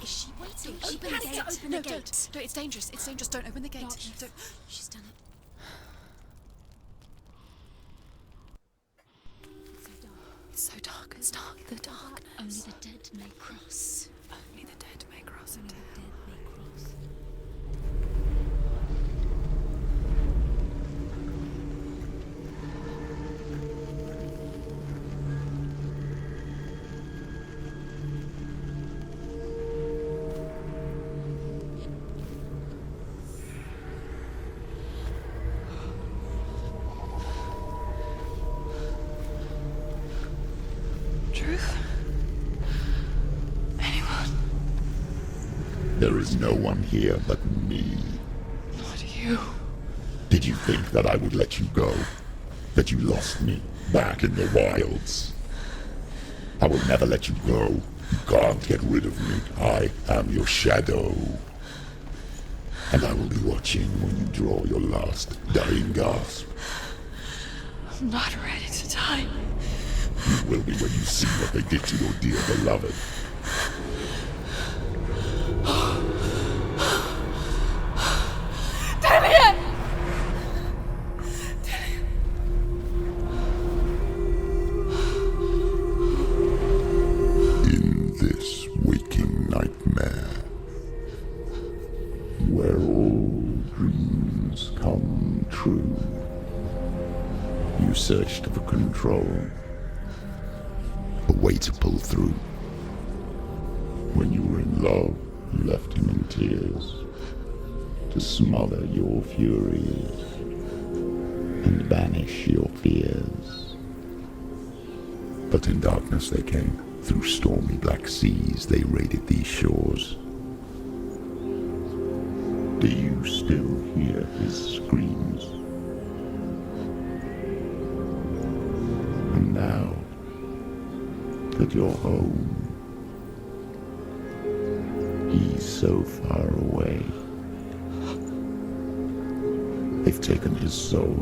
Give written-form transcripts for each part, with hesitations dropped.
Is she waiting? Open the gate. Open the gate. No, it's dangerous. It's dangerous. Don't open the gate. Don't. She's done it. It's so dark. It's dark. The darkness. Only the dead may cross. Only the dead may cross into hell. Dead may cross. Truth? Anyone? There is no one here but me. Not you. Did you think that I would let you go? That you lost me back in the wilds? I will never let you go. You can't get rid of me. I am your shadow. And I will be watching when you draw your last dying gasp. I'm not ready to die. You will be when you see what they did to your dear beloved. Damien! In this waking nightmare, where all dreams come true, you searched for control, a way to pull through. When you were in love, you left him in tears, to smother your furies and banish your fears. But in darkness they came, through stormy black seas they raided these shores. Do you still hear his screams? And now that you're home, he's so far away. They've taken his soul.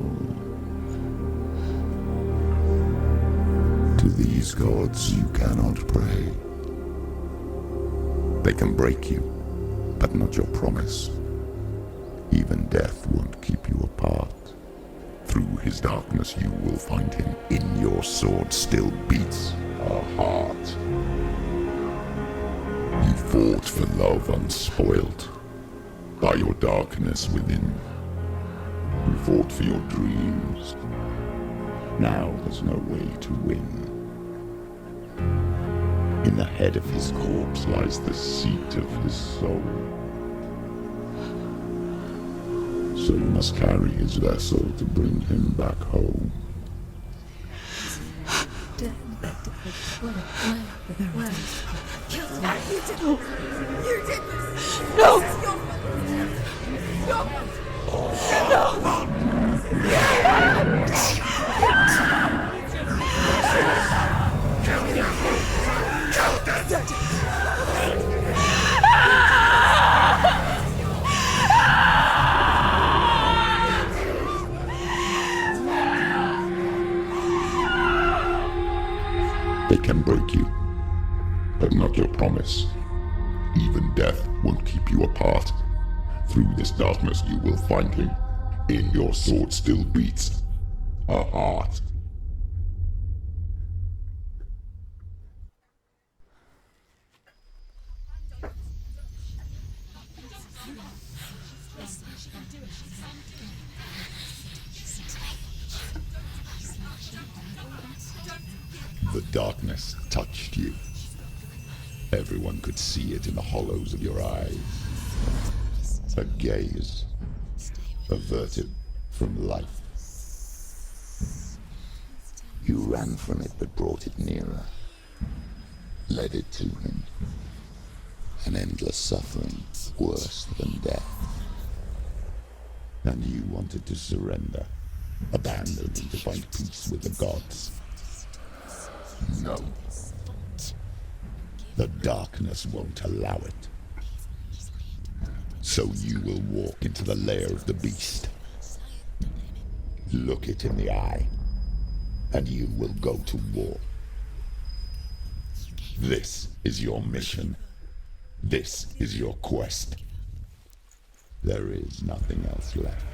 To these gods you cannot pray. They can break you, but not your promise. Even death won't keep you apart. Through his darkness you will find him. In your sword still beats a heart. You fought for love unspoilt by your darkness within. You fought for your dreams. Now there's no way to win. In the head of his corpse lies the seat of his soul. So you must carry his vessel to bring him back home. Where? You did this! No! This is your fault! They can break you, but not your promise. Even death won't keep you apart. Through this darkness you will find him. In your sword still beats a heart. The darkness touched you. Everyone could see it in the hollows of your eyes. A gaze averted from life. You ran from it but brought it nearer. Led it to him. An endless suffering, worse than death. And you wanted to surrender, abandon and to find peace with the gods. No. The darkness won't allow it. So you will walk into the lair of the beast. Look it in the eye, and you will go to war. This is your mission. This is your quest. There is nothing else left.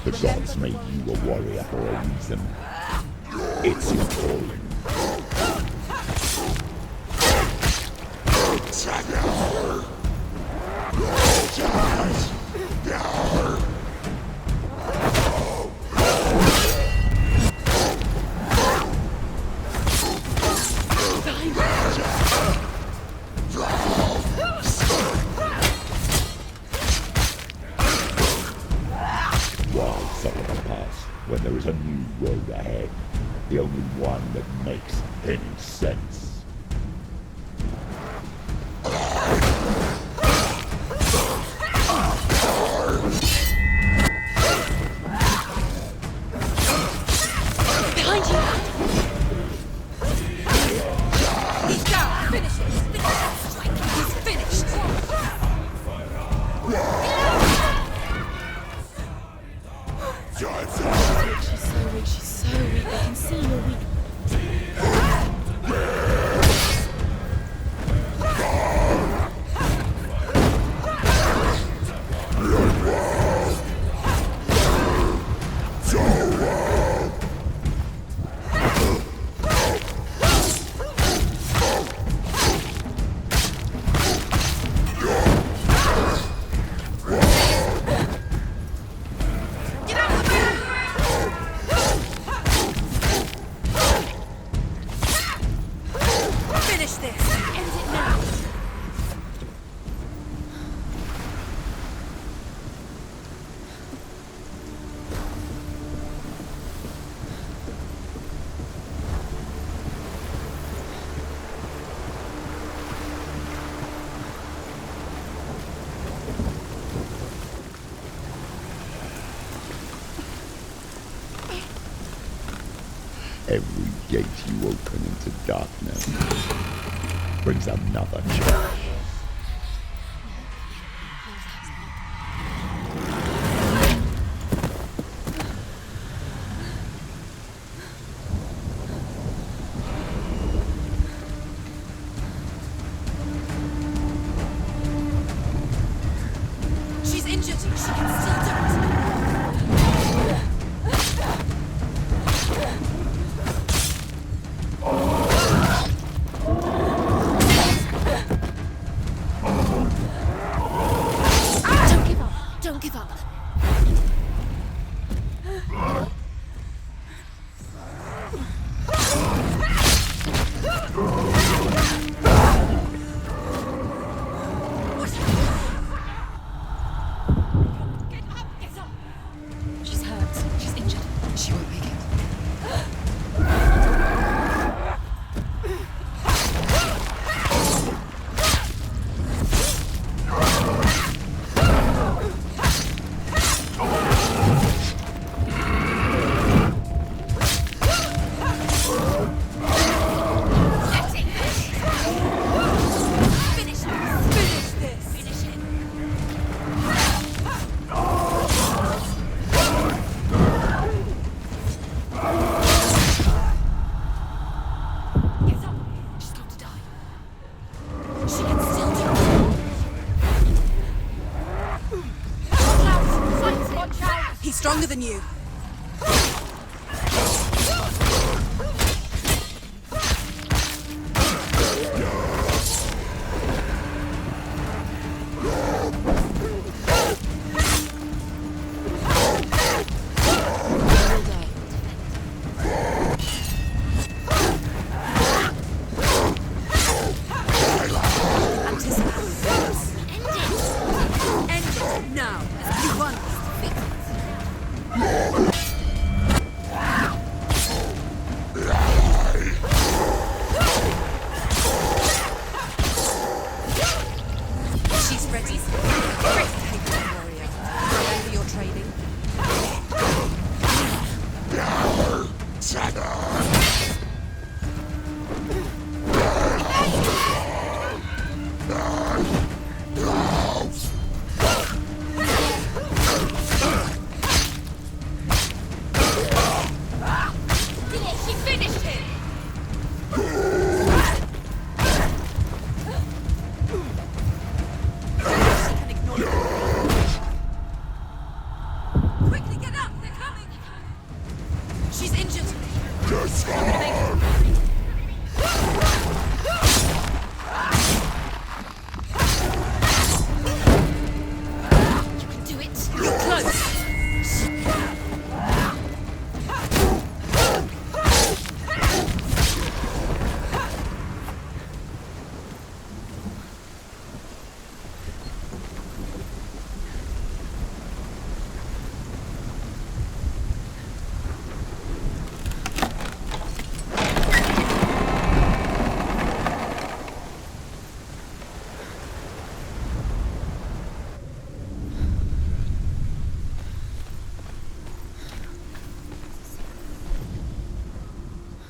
The gods made you a warrior for a reason. It's your calling. Why suffer the past when there is a new road ahead? The only one that makes any sense. Behind you! He's down. Finish it. He's finished. She's so weak, she's so weak. I can see you're weak. Finish this. End it now. Every gate you open into darkness brings another challenge. She's injured. She can still do it. Don't give up. Don't give up. Get up. Get up. She's hurt. She's injured. She won't make it. Finish this. Finish it. Get up. She's got to die. She can still do it. Watch out. He's stronger than you. Anticipate.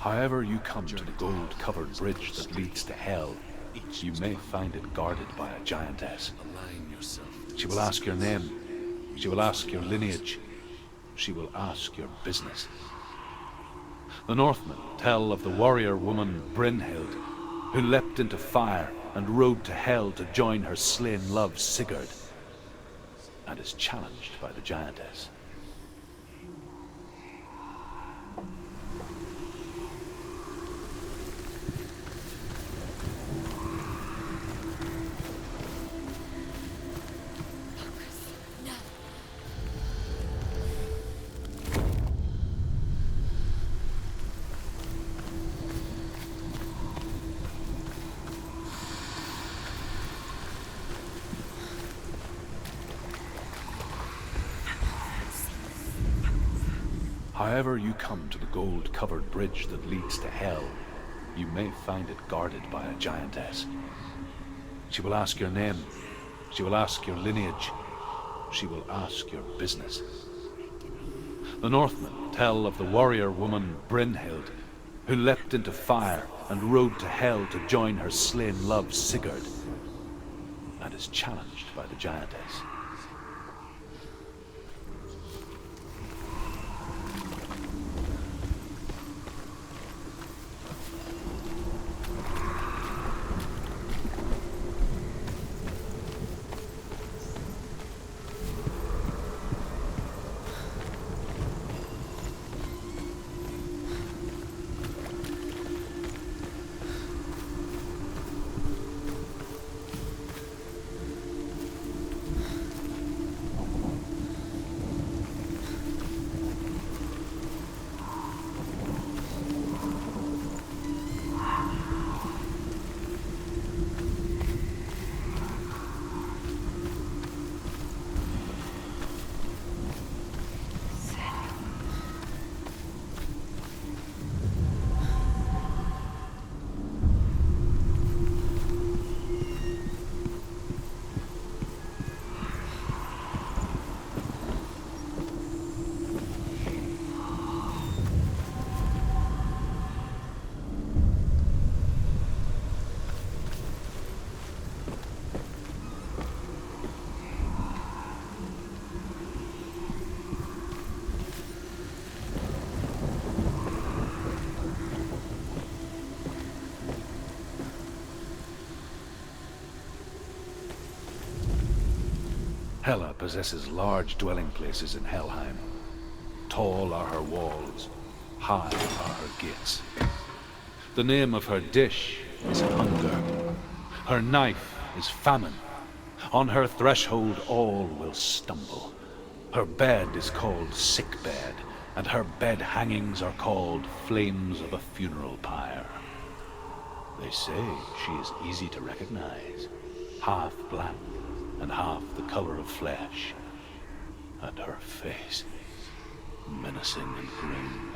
However you come to the gold-covered bridge that leads to hell, you may find it guarded by a giantess. She will ask your name. She will ask your lineage. She will ask your business. The Northmen tell of the warrior woman Brynhild, who leapt into fire and rode to hell to join her slain love Sigurd, and is challenged by the giantess. However you come to the gold-covered bridge that leads to hell, you may find it guarded by a giantess. She will ask your name. She will ask your lineage. She will ask your business. The Northmen tell of the warrior woman Brynhild, who leapt into fire and rode to hell to join her slain love Sigurd, and is challenged by the giantess. Hela possesses large dwelling places in Helheim. Tall are her walls, high are her gates. The name of her dish is hunger. Her knife is famine. On her threshold all will stumble. Her bed is called sick bed, and her bed hangings are called flames of a funeral pyre. They say she is easy to recognize, half black and half the color of flesh, and her face menacing and grim.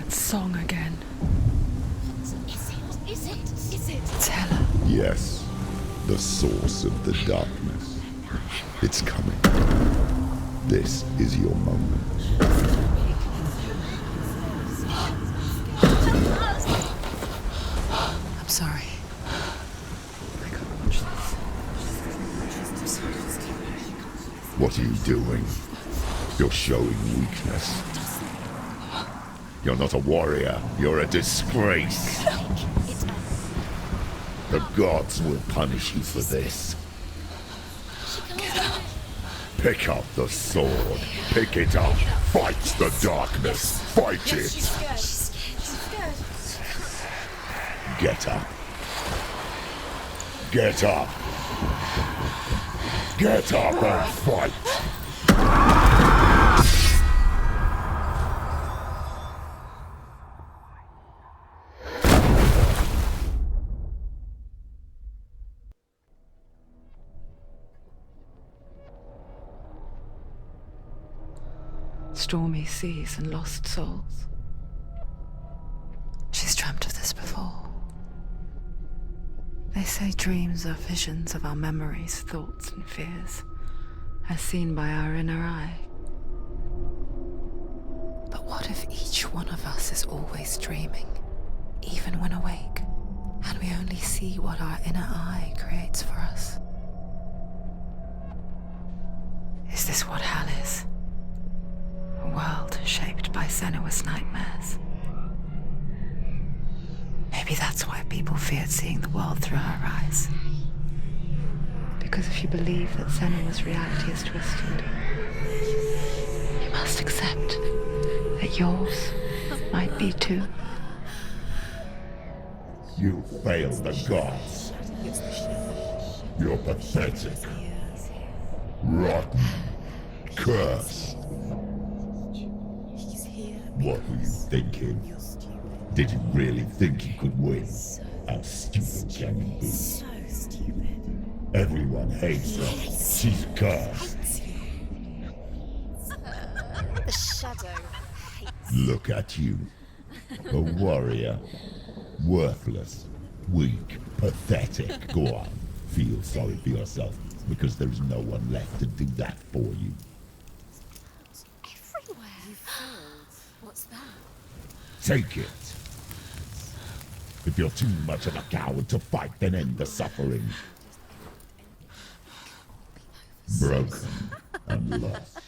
Song again. Is it? It's Hela. Yes, The source of the darkness. It's coming. This is your moment. I'm sorry. I can't watch this. What are you doing? You're showing weakness. You're not a warrior. You're a disgrace. The gods will punish you for this. Pick up the sword. Pick it up. Fight the darkness. Fight it. She's scared. Get up. Get up. Get up and fight. Stormy seas and lost souls. She's dreamt of this before. They say dreams are visions of our memories, thoughts, and fears, as seen by our inner eye. But what if each one of us is always dreaming, even when awake, and we only see what our inner eye creates for us? Is this what hell is? A world shaped by Senua's nightmares. Maybe that's why people feared seeing the world through her eyes. Because if you believe that Senua's reality is twisted, you must accept that yours might be too. You failed the gods. You're pathetic. Rotten. Cursed. What were you thinking? Did you really think you could win? How stupid can you be? So stupid. Everyone hates her. She's cursed. The shadow hates. Look at you. A warrior. Worthless. Weak. Pathetic. Go on. Feel sorry for yourself, because there is no one left to do that for you. Everywhere. You failed. What's that? Take it. If you're too much of a coward to fight, then end the suffering. Broken and lost.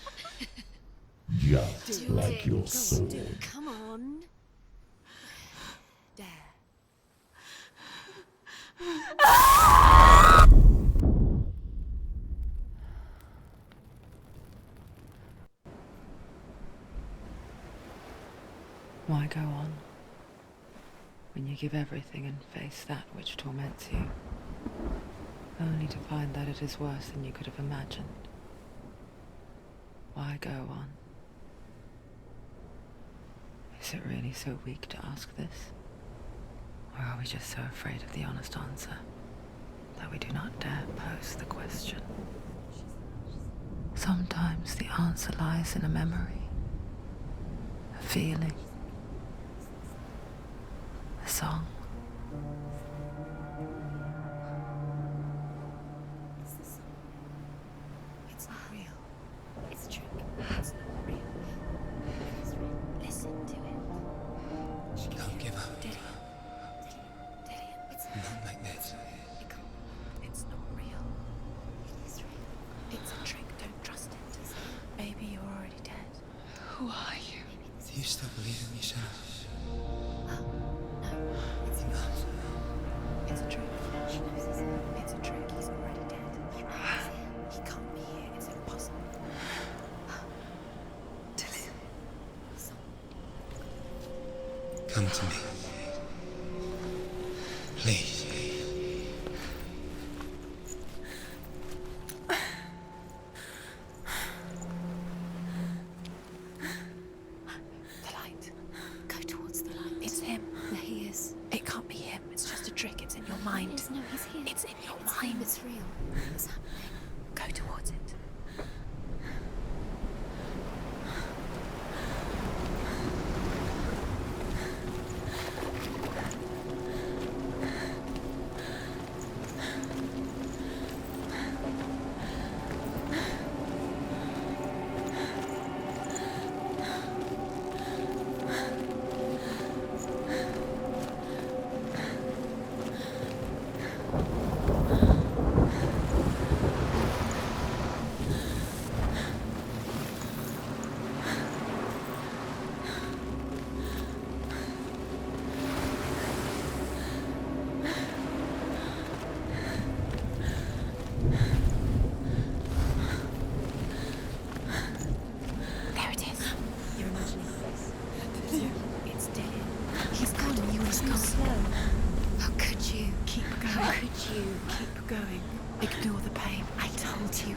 Just like your sword. Come on. Dare. Why go on when you give everything and face that which torments you, only to find that it is worse than you could have imagined? Why go on? Is it really so weak to ask this? Or are we just so afraid of the honest answer that we do not dare pose the question? Sometimes the answer lies in a memory, a feeling, a song. It's not real. It's a trick. It's not real. It's real. Listen to it. Don't give up. Did it? It's Not like this. it can't. It's not real. It is real. It's a trick. Don't trust it. Maybe you're already dead. Who are you? Do you still believe in yourself? No, it's not. It's a trick. She knows it's him. It's a trick. He's already dead. He knows it. He can't be here. It's impossible. Come to me. Please. The light. Go towards the light. It's him. There he is. It can't be him. It's just a trick. It's in your mind. No, he's here. It's in your mind. It's real. What's happening? Go towards it.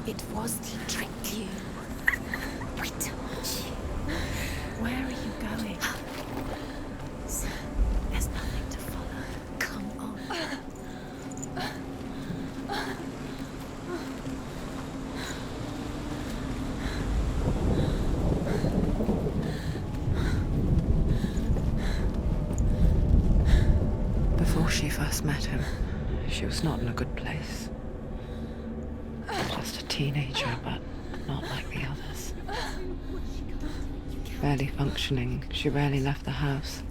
It was to trick you. We told you. Where are you going? There's nothing to follow. Come on. Before she first met him, she was not in a good place. Just a teenager, but not like the others. Barely functioning, she rarely left the house.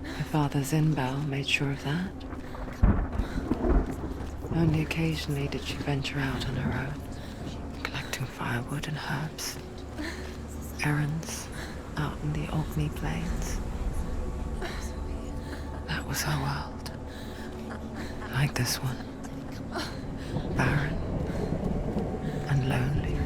Her father's in-bell made sure of that. Only occasionally did she venture out on her own, collecting firewood and herbs. Errands out in the Orkney Plains. That was her world. Like this one. Barren and lonely.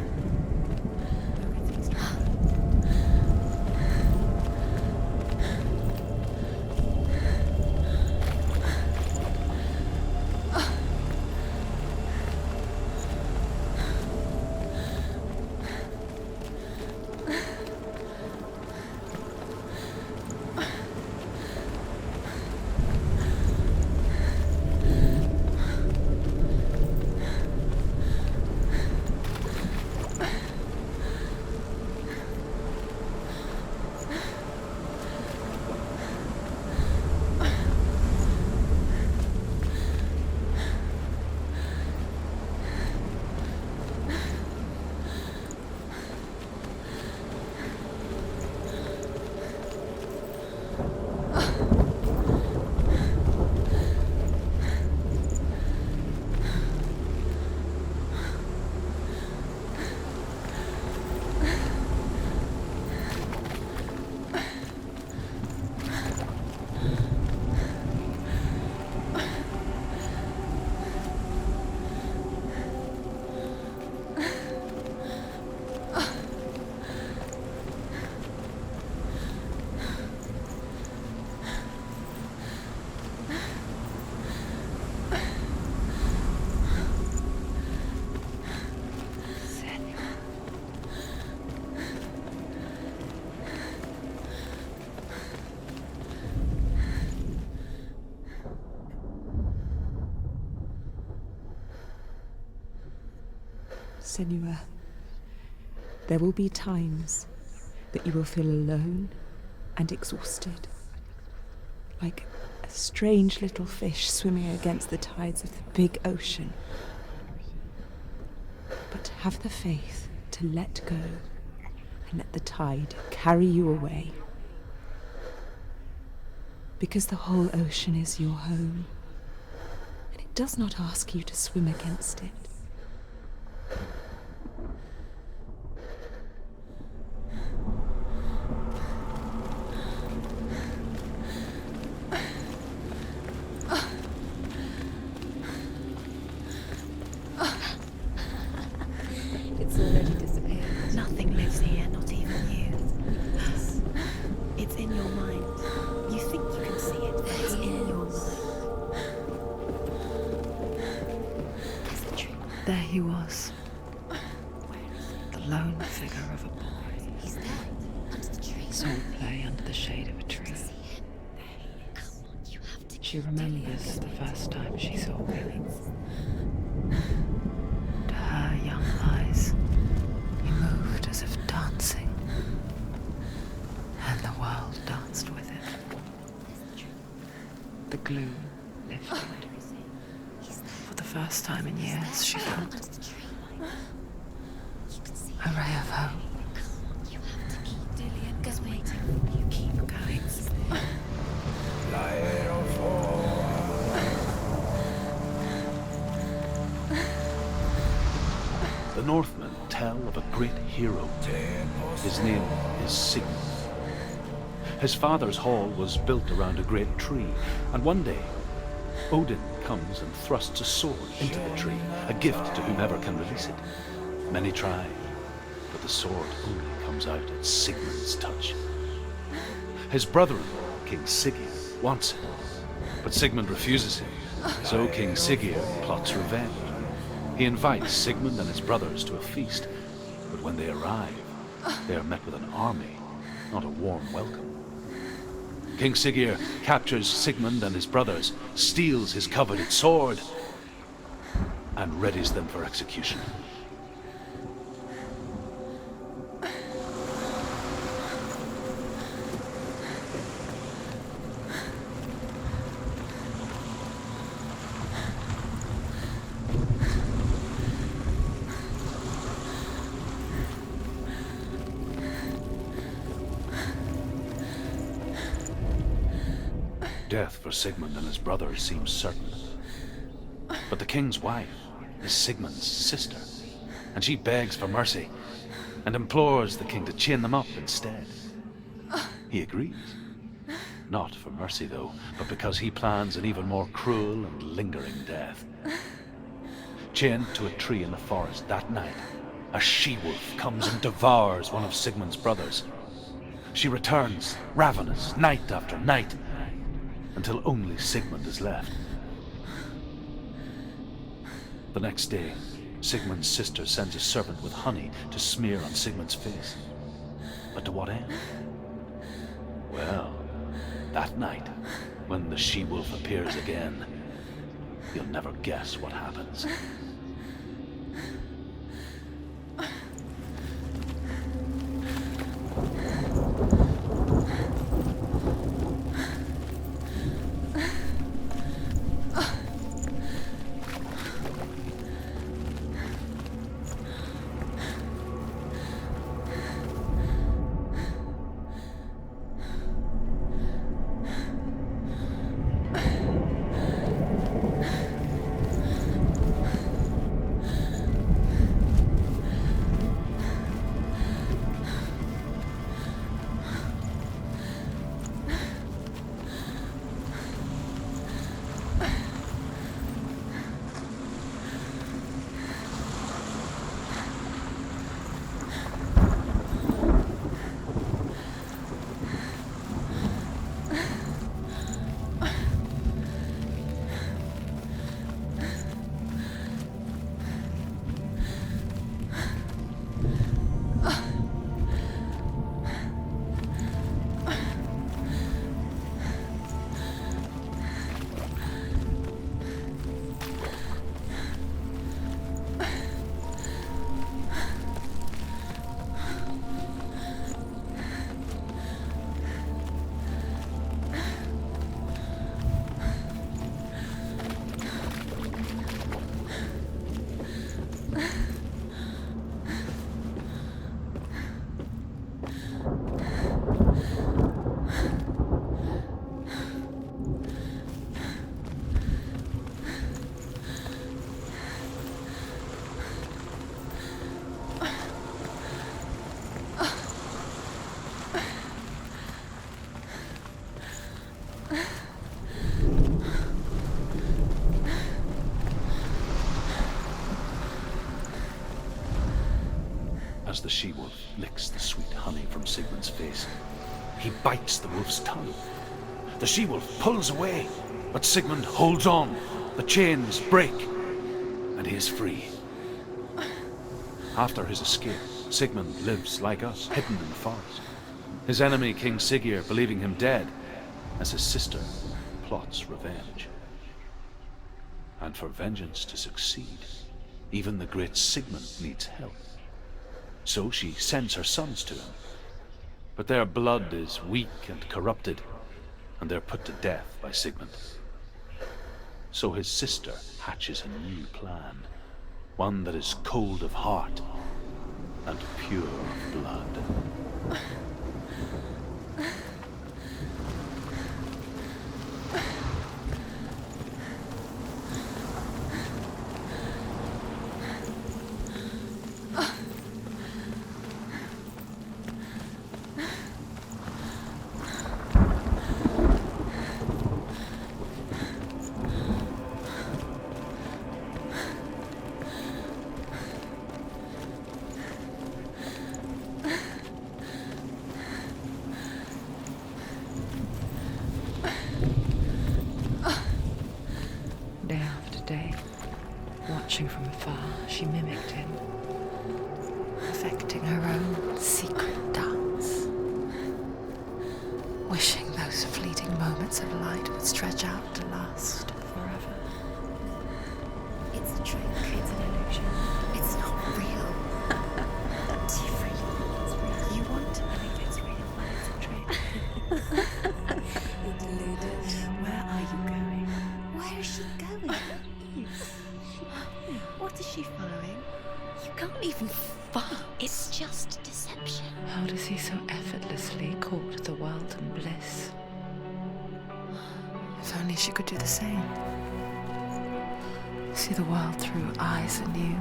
Senua, there will be times that you will feel alone and exhausted, like a strange little fish swimming against the tides of the big ocean. But have the faith to let go and let the tide carry you away. Because the whole ocean is your home, and it does not ask you to swim against it. It's already disappeared. Nothing lives here, not even you. It's in your mind. You think you can see it, but it's in your mind. Is it true? There he was, the lone figure of a boy. He's there, under the tree. Saw play under the shade of a tree. Come on, you have to. She remembers the first time she saw him. To her young eyes, he moved as if dancing, and the world danced with him. The gloom lifted. For the first time in years, she felt a ray of hope. You have to keep Dillian goes waiting. You keep going. The Northmen tell of a great hero. His name is Sigmund. His father's hall was built around a great tree, and one day Odin comes and thrusts a sword into the tree, a gift to whomever can release it. Many try, but the sword only comes out at Sigmund's touch. His brother-in-law, King Siggeir, wants it, but Sigmund refuses him, so King Siggeir plots revenge. He invites Sigmund and his brothers to a feast, but when they arrive, they are met with an army, not a warm welcome. King Siggeir captures Sigmund and his brothers, steals his coveted sword, and readies them for execution. Death for Sigmund and his brothers seems certain. But the king's wife is Sigmund's sister, and she begs for mercy and implores the king to chain them up instead. He agrees. Not for mercy, though, but because he plans an even more cruel and lingering death. Chained to a tree in the forest that night, a she-wolf comes and devours one of Sigmund's brothers. She returns, ravenous, night after night, until only Sigmund is left. The next day, Sigmund's sister sends a servant with honey to smear on Sigmund's face. But to what end? Well, that night, when the she-wolf appears again, you'll never guess what happens. As the she-wolf licks the sweet honey from Sigmund's face, he bites the wolf's tongue. The she-wolf pulls away, but Sigmund holds on. The chains break, and he is free. After his escape, Sigmund lives like us, hidden in the forest. His enemy, King Siggeir, believing him dead, as his sister plots revenge. And for vengeance to succeed, even the great Sigmund needs help. So she sends her sons to him. But their blood is weak and corrupted, and they're put to death by Sigmund. So his sister hatches a new plan, one that is cold of heart and pure of blood. deception. How does he so effortlessly court the world and bliss? If only she could do the same. See the world through eyes anew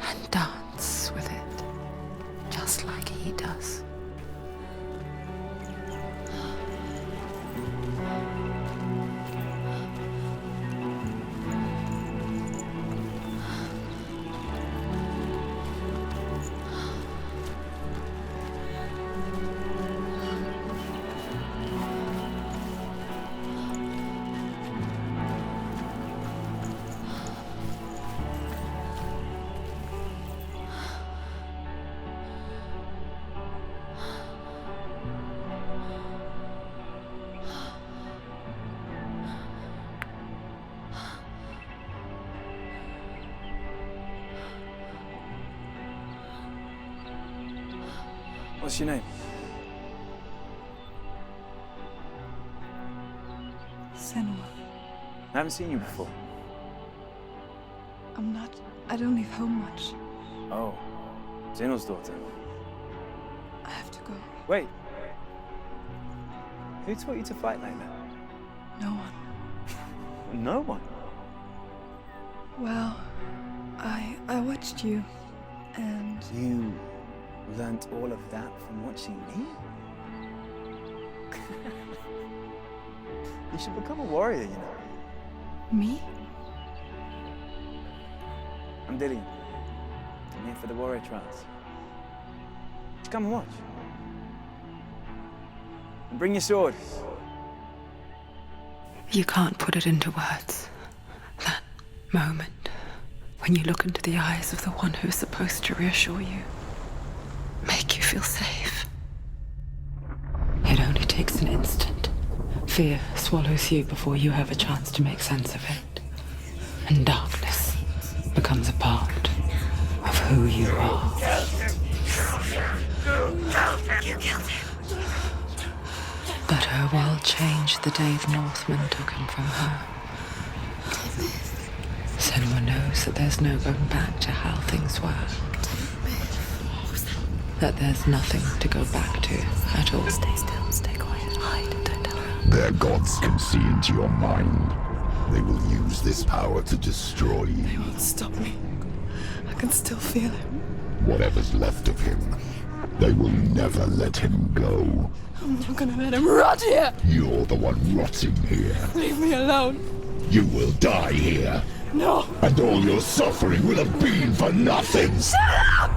and dance with it, just like he does. What's your name? Senua. I haven't seen you before. I don't leave home much. Oh, Zeno's daughter. I have to go. Wait. Who taught you to fight like that? No one. No one? Well, I watched you, and You learnt all of that from watching me? You should become a warrior, you know. me? I'm Dillian. I'm here for the warrior trials. Just come and watch. And bring your sword. You can't put it into words. That moment when you look into the eyes of the one who's supposed to reassure you, make you feel safe. It only takes an instant. Fear swallows you before you have a chance to make sense of it. And darkness becomes a part of who you are. But her world changed the day the Northmen took him from her. Senua knows that there's no going back to how things were. That there's nothing to go back to at all. Stay still, stay quiet, hide, don't tell her. Their gods can see into your mind. They will use this power to destroy you. They won't stop me. I can still feel him. Whatever's left of him, they will never let him go. I'm not gonna let him rot here. You're the one rotting here. Leave me alone. You will die here. No. And all your suffering will have been for nothing. Shut up!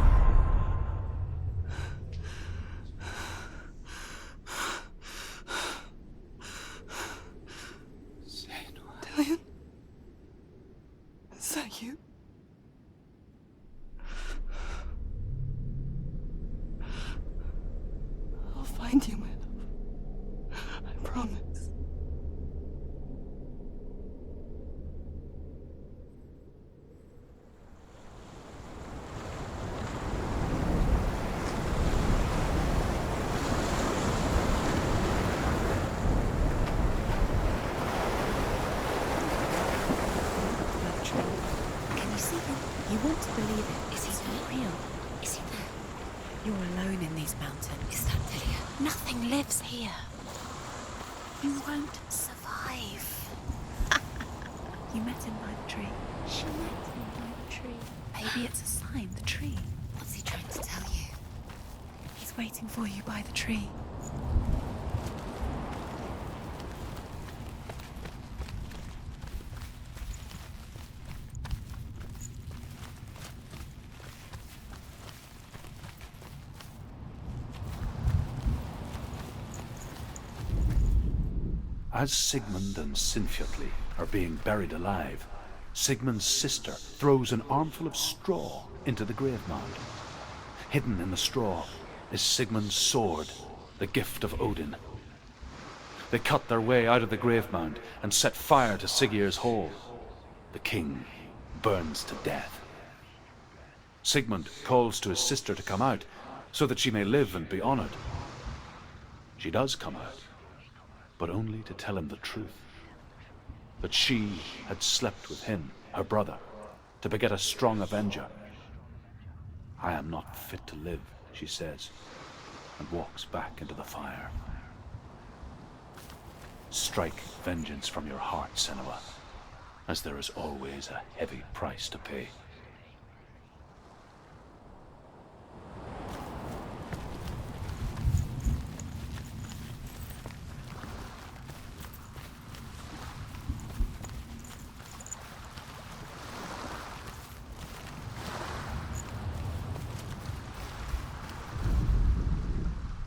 Dillian? Is that you? I'll find you, my love. I promise. Can you see him? You want to believe it. Is he not real? Is he there? You're alone in these mountains. Is that Dillian? Nothing lives here. You won't survive. You met him by the tree. She met him by the tree. Maybe it's a sign, the tree. What's he trying to tell you? He's waiting for you by the tree. As Sigmund and Sinfjotli are being buried alive, Sigmund's sister throws an armful of straw into the grave mound. Hidden in the straw is Sigmund's sword, the gift of Odin. They cut their way out of the grave mound and set fire to Siggeir's hall. The king burns to death. Sigmund calls to his sister to come out so that she may live and be honored. She does come out, but only to tell him the truth. That she had slept with him, her brother, to beget a strong avenger. I am not fit to live, she says, and walks back into the fire. Strike vengeance from your heart, Senua, as there is always a heavy price to pay.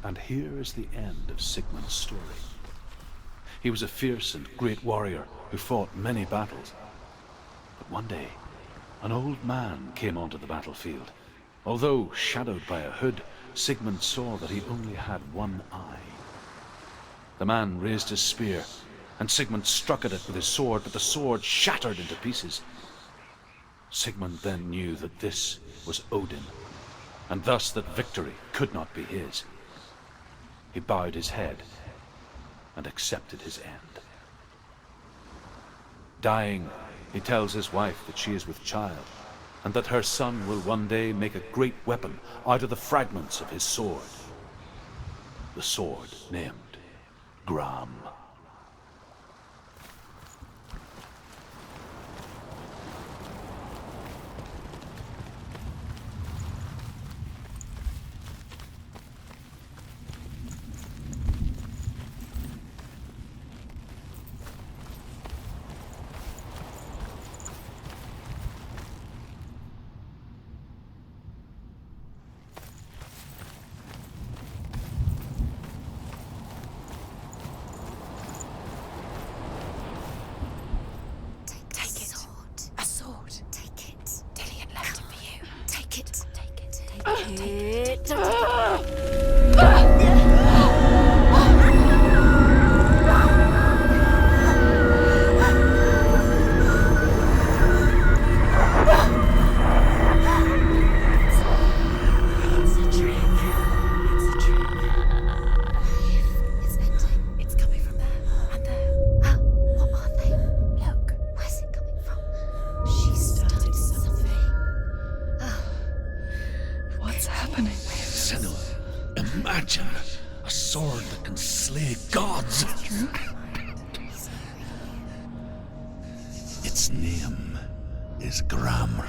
And here is the end of Sigmund's story. He was a fierce and great warrior who fought many battles. But one day, an old man came onto the battlefield. Although shadowed by a hood, Sigmund saw that he only had one eye. The man raised his spear, and Sigmund struck at it with his sword, but the sword shattered into pieces. Sigmund then knew that this was Odin, and thus that victory could not be his. He bowed his head and accepted his end. Dying, he tells his wife that she is with child, and that her son will one day make a great weapon out of the fragments of his sword. The sword named Gram. Imagine a sword that can slay gods. Its name is Gram.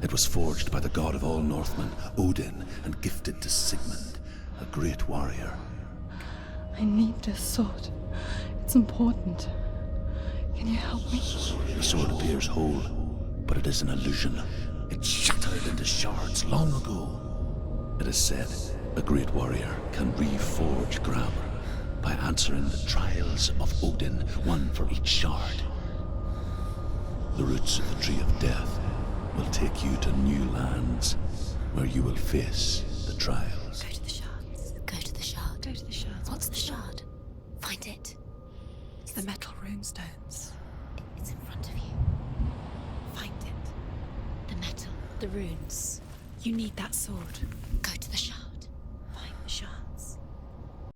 It was forged by the god of all Northmen, Odin, and gifted to Sigmund, a great warrior. I need this sword. It's important. Can you help me? The sword appears whole, but it is an illusion. It shattered into shards long ago. It is said a great warrior can reforge Gram by answering the trials of Odin, one for each shard. The roots of the Tree of Death will take you to new lands where you will face the trials. Go to the shards. Go to the shard. Go to the shards. What's the shard? Find it. It's the metal runestones. It's in front of you. Find it. The metal. The runes. You need that sword.